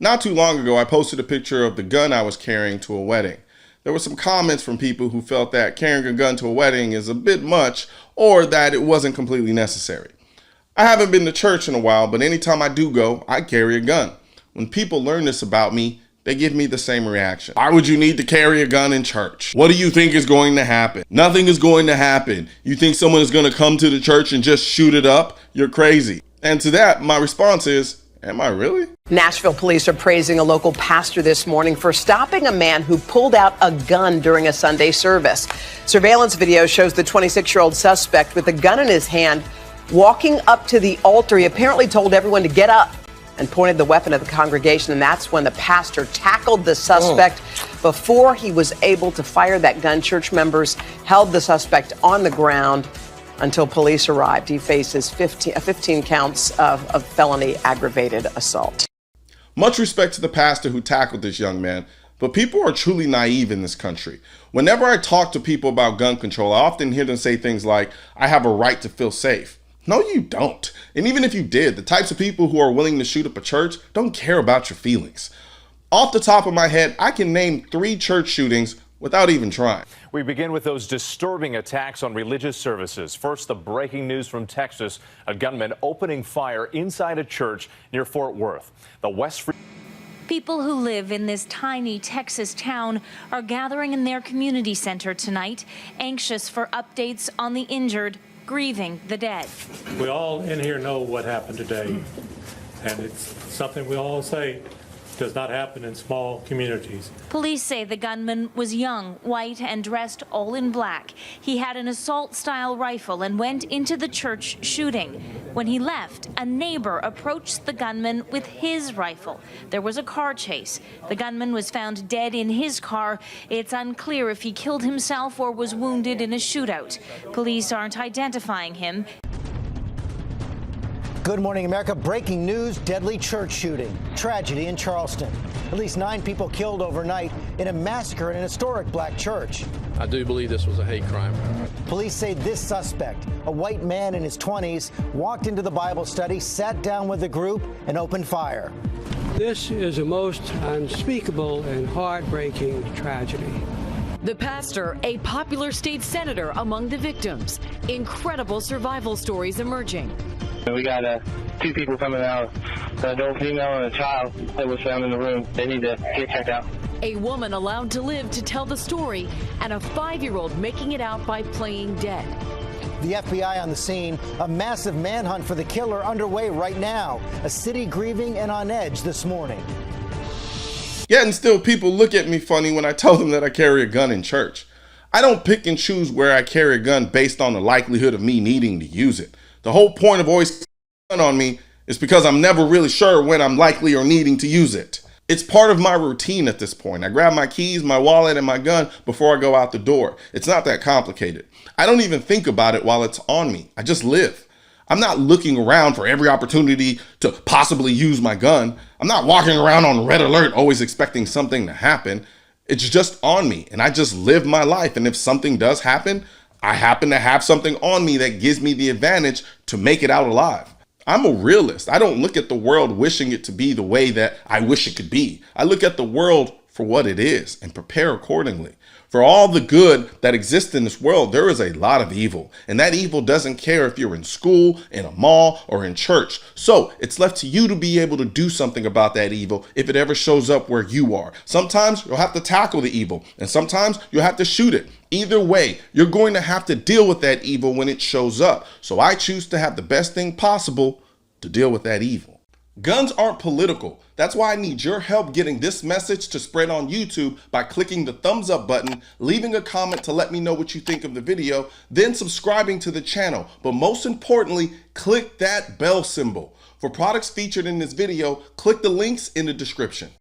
Not too long ago, I posted a picture of the gun I was carrying to a wedding. There were some comments from people who felt that carrying a gun to a wedding is a bit much or that it wasn't completely necessary. I haven't been to church in a while, but anytime I do go, I carry a gun. When people learn this about me, they give me the same reaction. Why would you need to carry a gun in church? What do you think is going to happen? Nothing is going to happen. You think someone is going to come to the church and just shoot it up? You're crazy. And to that, my response is, am I really? Nashville police are praising a local pastor this morning for stopping a man who pulled out a gun during a Sunday service. Surveillance video shows the 26-year-old suspect with a gun in his hand walking up to the altar. He apparently told everyone to get up and pointed the weapon at the congregation, and that's when the pastor tackled the suspect. Before he was able to fire that gun, church members held the suspect on the ground until police arrived. He faces 15 counts of felony aggravated assault. Much respect to the pastor who tackled this young man, but people are truly naive in this country. Whenever I talk to people about gun control, I often hear them say things like, I have a right to feel safe. No, you don't. And even if you did, the types of people who are willing to shoot up a church don't care about your feelings. Off the top of my head, I can name 3 church shootings without even trying. We begin with those disturbing attacks on religious services. First, the breaking news from Texas, a gunman opening fire inside a church near Fort Worth. People who live in this tiny Texas town are gathering in their community center tonight, anxious for updates on the injured, grieving the dead. We all in here know what happened today, and it's something we all say does not happen in small communities. Police say the gunman was young, white, and dressed all in black. He had an assault-style rifle and went into the church shooting. When he left, a neighbor approached the gunman with his rifle. There was a car chase. The gunman was found dead in his car. It's unclear if he killed himself or was wounded in a shootout. Police aren't identifying him. Good morning, America. Breaking news, deadly church shooting. Tragedy in Charleston. At least 9 people killed overnight in a massacre in an historic black church. I do believe this was a hate crime. Police say this suspect, a white man in his 20s, walked into the Bible study, sat down with the group, and opened fire. This is a most unspeakable and heartbreaking tragedy. The pastor, a popular state senator among the victims. Incredible survival stories emerging. We got 2 people coming out, an adult female and a child that was found in the room. They need to get checked out. A woman allowed to live to tell the story, and a 5-year-old making it out by playing dead. The FBI on the scene, a massive manhunt for the killer underway right now. A city grieving and on edge this morning. Yet and still people look at me funny when I tell them that I carry a gun in church. I don't pick and choose where I carry a gun based on the likelihood of me needing to use it. The whole point of always gun on me is because I'm never really sure when I'm likely or needing to use it. It's part of my routine at this point. I grab my keys, my wallet, and my gun before I go out the door. It's not that complicated. I don't even think about it while it's on me. I just live. I'm not looking around for every opportunity to possibly use my gun. I'm not walking around on red alert, always expecting something to happen. It's just on me, and I just live my life. And if something does happen, I happen to have something on me that gives me the advantage to make it out alive. I'm a realist. I don't look at the world wishing it to be the way that I wish it could be. I look at the world for what it is and prepare accordingly. For all the good that exists in this world, there is a lot of evil. And that evil doesn't care if you're in school, in a mall, or in church. So it's left to you to be able to do something about that evil if it ever shows up where you are. Sometimes you'll have to tackle the evil, and sometimes you'll have to shoot it. Either way, you're going to have to deal with that evil when it shows up. So I choose to have the best thing possible to deal with that evil. Guns aren't political. That's why I need your help getting this message to spread on YouTube by clicking the thumbs up button, leaving a comment to let me know what you think of the video, then subscribing to the channel. But most importantly, click that bell symbol. For products featured in this video, click the links in the description.